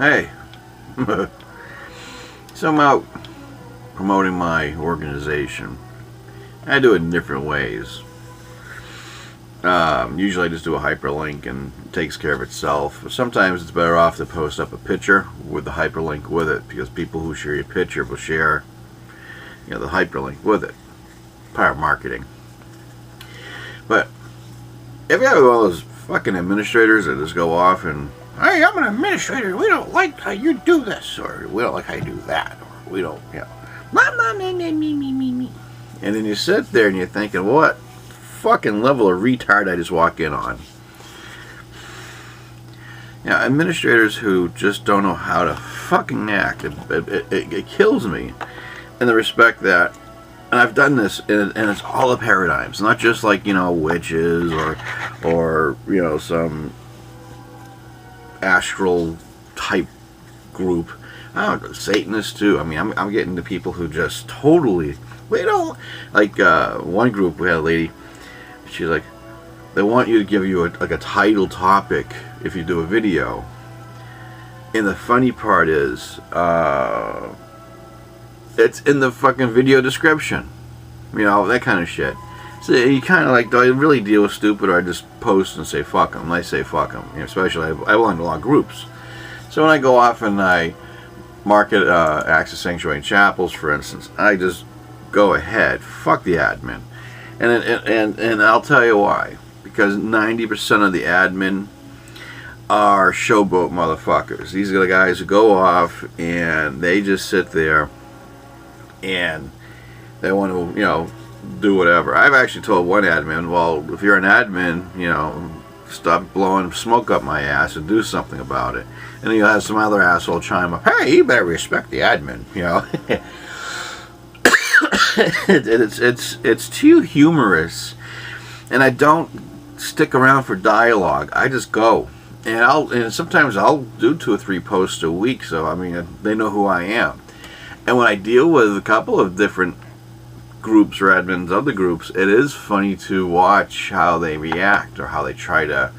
Hey, so I'm out promoting my organization. I do it in different ways. Usually I just do a hyperlink and it takes care of itself. But sometimes it's better off to post up a picture with the hyperlink with it, because people who share your picture will share, the hyperlink with it. Part of marketing. But if you have one of those fucking administrators that just go off and, hey, I'm an administrator, we don't like how you do this, or we don't like how you do that, or we don't, me. And then you sit there and you're thinking, what fucking level of retard I just walk in on? Administrators who just don't know how to fucking act, it kills me in the respect that, and I've done this, and it's all the paradigms, not just like, witches or some astral type group. I don't know, Satanists too. I mean, I'm getting to people who just totally, like one group, we had a lady, she's like, they want you to give you a title topic if you do a video. And the funny part is, it's in the fucking video description. That kind of shit. So you kind of like, do I really deal with stupid, or I just post and say fuck them? I say fuck them. Especially, I belong to a lot of groups. So when I go off and I market Access Sanctuary Chapels, for instance, I just go ahead, fuck the admin. And I'll tell you why. Because 90% of the admin are showboat motherfuckers. These are the guys who go off and they just sit there and they want to, do whatever. I've actually told one admin, well, if you're an admin, stop blowing smoke up my ass and do something about it. And then you'll have some other asshole chime up, hey, you better respect the admin, It's too humorous, and I don't stick around for dialogue. I just go, and sometimes I'll do 2 or 3 posts a week, so I mean they know who I am. And when I deal with a couple of different groups or admins of the groups, it is funny to watch how they react, or how they try to,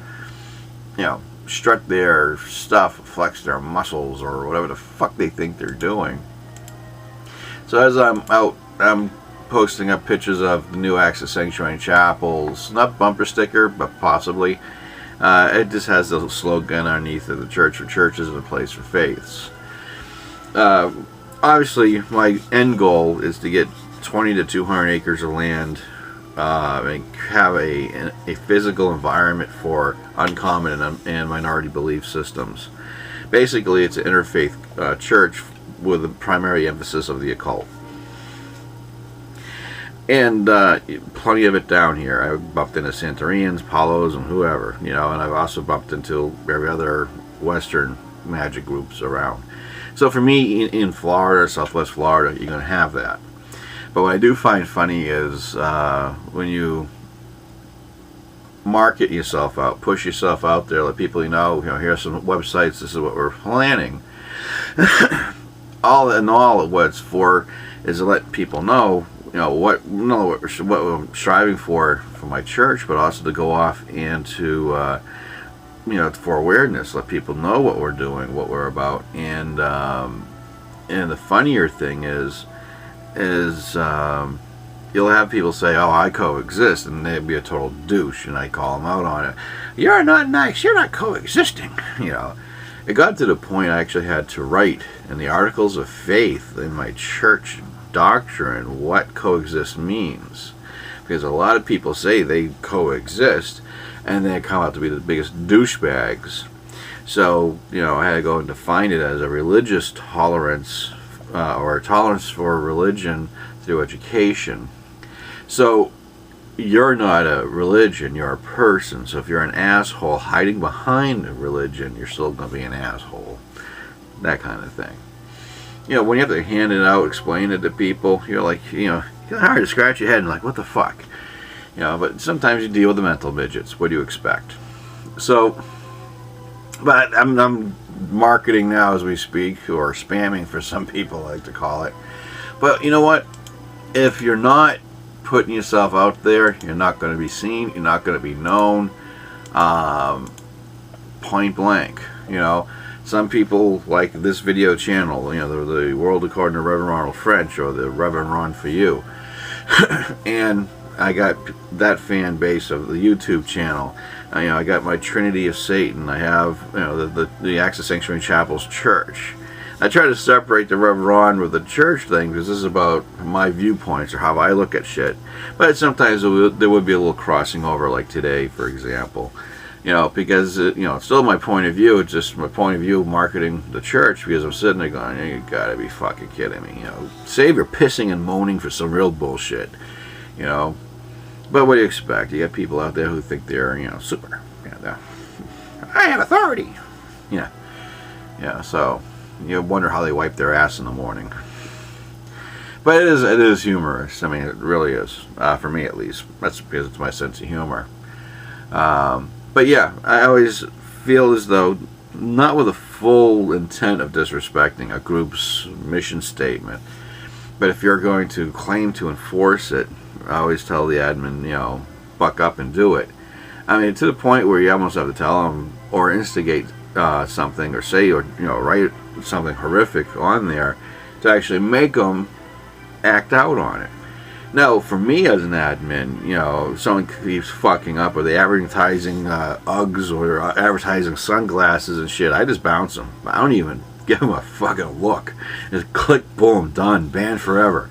strut their stuff, flex their muscles, or whatever the fuck they think they're doing. So as I'm out, I'm posting up pictures of the new Access Sanctuary Chapels, not bumper sticker, but possibly. It just has the slogan underneath of the church for churches and a place for faiths. Obviously, my end goal is to get 20 to 200 acres of land and have a physical environment for uncommon and minority belief systems. Basically, it's an interfaith church with a primary emphasis of the occult. And plenty of it down here. I've bumped into Santorians, Palos, and whoever, and I've also bumped into every other Western magic groups around. So for me, in Florida, Southwest Florida, you're going to have that. But what I do find funny is when you market yourself out, push yourself out there, let people here's some websites, this is what we're planning. all what it's for is to let people know, what I'm striving for my church, but also to go off and to, for awareness, let people know what we're doing, what we're about. And the funnier thing is you'll have people say, oh, I coexist, and they'd be a total douche, and I call them out on it. You're not nice, you're not coexisting, It got to the point I actually had to write in the articles of faith in my church doctrine what coexist means, because a lot of people say they coexist and they come out to be the biggest douchebags. So I had to go and define it as a religious tolerance, or a tolerance for religion through education. So you're not a religion, you're a person. So if you're an asshole hiding behind a religion, you're still going to be an asshole. That kind of thing. When you have to hand it out, explain it to people, you're like, it's hard to scratch your head and like, what the fuck? But sometimes you deal with the mental midgets. What do you expect? So, but I'm marketing now as we speak, or spamming for some people like to call it. But you know what? If you're not putting yourself out there, you're not going to be seen, you're not going to be known, point blank. Some people like this video channel, you know, the World According to Rev.Ronald French, or the Reverend Ron for You. And I got that fan base of the YouTube channel. You know, I got my Trinity of Satan. I have, you know, the Access Sanctuary Chapel's church. I try to separate the Rev. Ron with the church thing because this is about my viewpoints or how I look at shit. But sometimes there would be a little crossing over, like today, for example. You know, because, you know, it's still my point of view. It's just my point of view marketing the church, because I'm sitting there going, you gotta be fucking kidding me. You know, save your pissing and moaning for some real bullshit. You know. But what do you expect? You got people out there who think they're, you know, super. You know, I have authority. Yeah. Yeah, so you wonder how they wipe their ass in the morning. But it is humorous. I mean, it really is. For me, at least. That's because it's my sense of humor. But yeah, I always feel as though, not with a full intent of disrespecting a group's mission statement, but if you're going to claim to enforce it, I always tell the admin, you know, buck up and do it. I mean, to the point where you almost have to tell them or instigate something, or say, or, you know, write something horrific on there to actually make them act out on it. Now, for me as an admin, you know, someone keeps fucking up, or they advertising Uggs, or advertising sunglasses and shit, I just bounce them. I don't even give them a fucking look. Just click, boom, done, banned forever.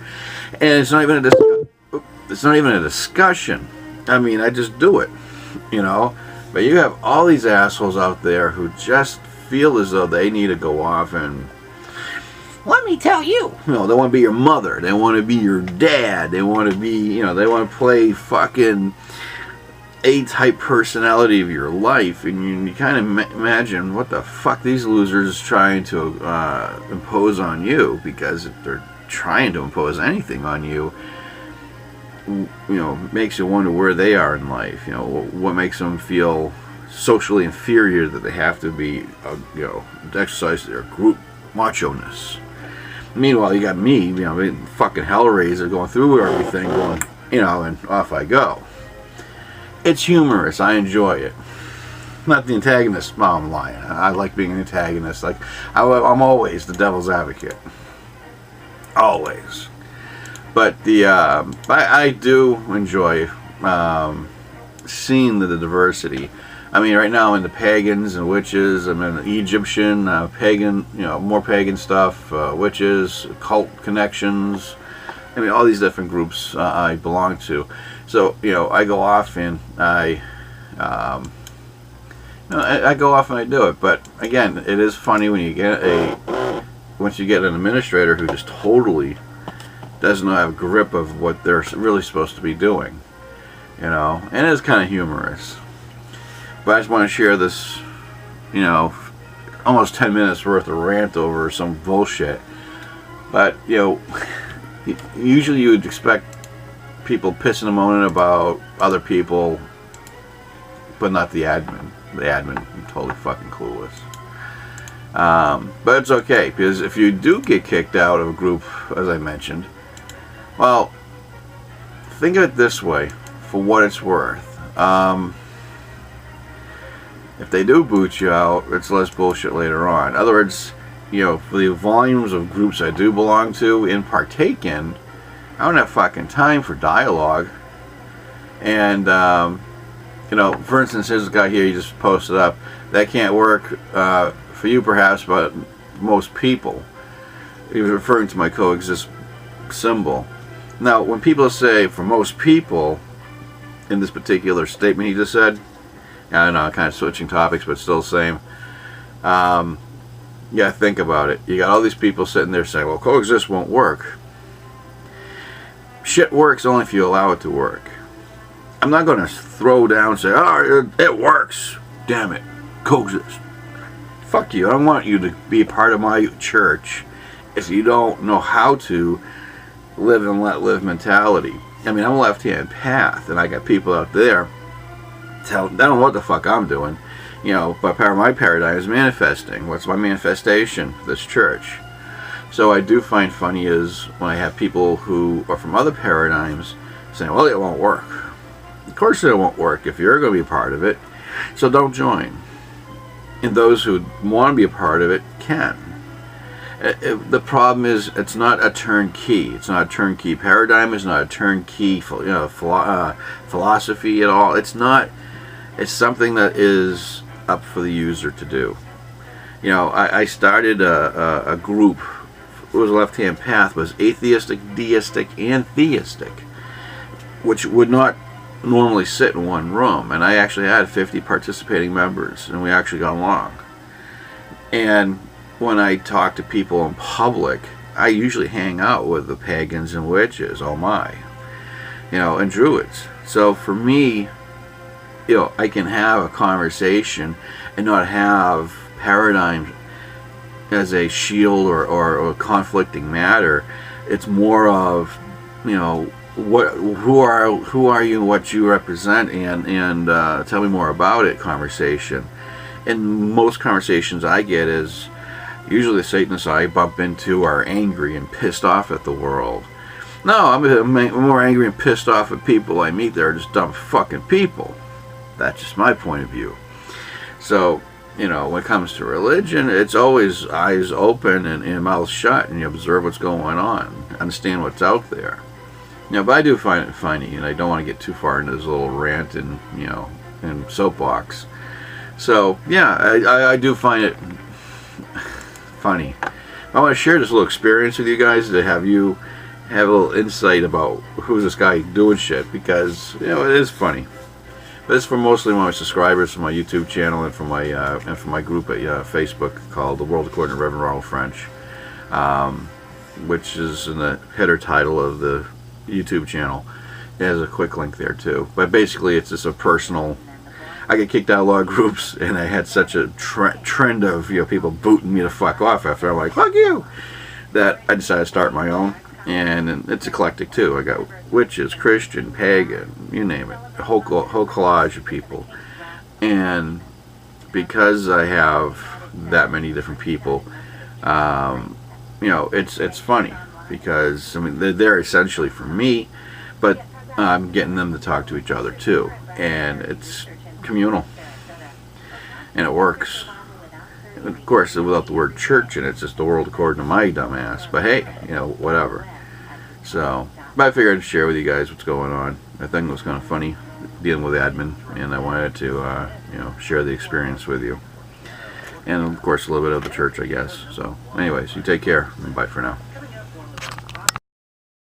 And it's not even a discussion. I mean, I just do it, you know. But you have all these assholes out there who just feel as though they need to go off and, let me tell you. You know, they want to be your mother. They want to be your dad. They want to be, you know, they want to play fucking A-type personality of your life. And you kind of imagine what the fuck these losers trying to impose on you, because if they're trying to impose anything on you, you know, makes you wonder where they are in life. You know, what makes them feel socially inferior, that they have to be, you know, to exercise their group macho-ness. Meanwhile, you got me, you know, fucking Hellraiser, going through everything, going, you know, and off I go. It's humorous. I enjoy it. Not the antagonist. Well, I'm lying. I like being an antagonist. Like, I'm always the devil's advocate. Always. But I do enjoy seeing the diversity. I mean, right now I'm into pagans and witches. I'm in Egyptian, pagan, you know, more pagan stuff, witches, cult connections. I mean, all these different groups I belong to. So, you know, I go off and I go off and I do it. But again, it is funny when you get once you get an administrator who just totally doesn't have a grip of what they're really supposed to be doing. You know, and it's kind of humorous. But I just want to share this, you know, almost 10 minutes worth of rant over some bullshit. But, you know, usually you would expect people pissing and moaning about other people, but not the admin. The admin is totally fucking clueless. But it's okay, because if you do get kicked out of a group, as I mentioned, well, think of it this way, for what it's worth. If they do boot you out, it's less bullshit later on. In other words, you know, for the volumes of groups I do belong to and partake in, I don't have fucking time for dialogue. And, you know, for instance, here's a guy here, you just posted up. That can't work for you perhaps, but most people. He was referring to my coexist symbol. Now, when people say, for most people, in this particular statement he just said, I don't know, kind of switching topics, but still the same. Yeah, think about it. You got all these people sitting there saying, well, coexist won't work. Shit works only if you allow it to work. I'm not going to throw down and say, oh, it works. Damn it. Coexist. Fuck you. I don't want you to be a part of my church if you don't know how to live and let live mentality. I mean, I'm a left-hand path, and I got people out there they don't know what the fuck I'm doing. You know, but part of my paradigm is manifesting. What's my manifestation? This church. So I do find funny is when I have people who are from other paradigms saying, well, it won't work. Of course it won't work if you're going to be a part of it. So don't join. and those who want to be a part of it can. The problem is it's not a turnkey. It's not a turnkey paradigm. It's not a turnkey, philosophy at all. It's not. It's something that is up for the user to do. You know, I started a group. It was a left-hand path. Was atheistic, deistic, and theistic, which would not normally sit in one room. And I actually had 50 participating members, and we actually got along. And when I talk to people in public, I usually hang out with the pagans and witches, oh my, you know, and druids. So for me, you know, I can have a conversation and not have paradigms as a shield or a conflicting matter. It's more of, you know, who are you, what you represent, and tell me more about it conversation. And most conversations I get is usually the Satanists I bump into are angry and pissed off at the world. No, I'm more angry and pissed off at people I meet that are just dumb fucking people. That's just my point of view. So, you know, when it comes to religion, it's always eyes open and mouth shut, and you observe what's going on, understand what's out there. You know, but I do find it funny, and I don't want to get too far into this little rant and, you know, and soapbox. So, yeah, I do find it funny. I want to share this little experience with you guys to have you have a little insight about who's this guy doing shit, because, you know, it is funny. But it's for mostly my subscribers from my YouTube channel and from my group at Facebook called The World According to Rev.Ronald French, which is in the header title of the YouTube channel. It has a quick link there too. But basically, it's just a personal. I get kicked out of a lot of groups, and I had such a trend of, you know, people booting me the fuck off after I'm like, fuck you, that I decided to start my own. And it's eclectic too. I got witches, Christian, pagan, you name it, a whole collage of people. And because I have that many different people, you know, it's funny, because I mean they're essentially for me, but I'm getting them to talk to each other too, and it's communal, and it works. And of course, without the word church in it, it's just the world according to my dumb ass. But hey, you know, whatever. So, but I figured I'd share with you guys what's going on. I think it was kind of funny dealing with admin, and I wanted to, you know, share the experience with you. And of course, a little bit of the church, I guess. So, anyways, you take care, and bye for now.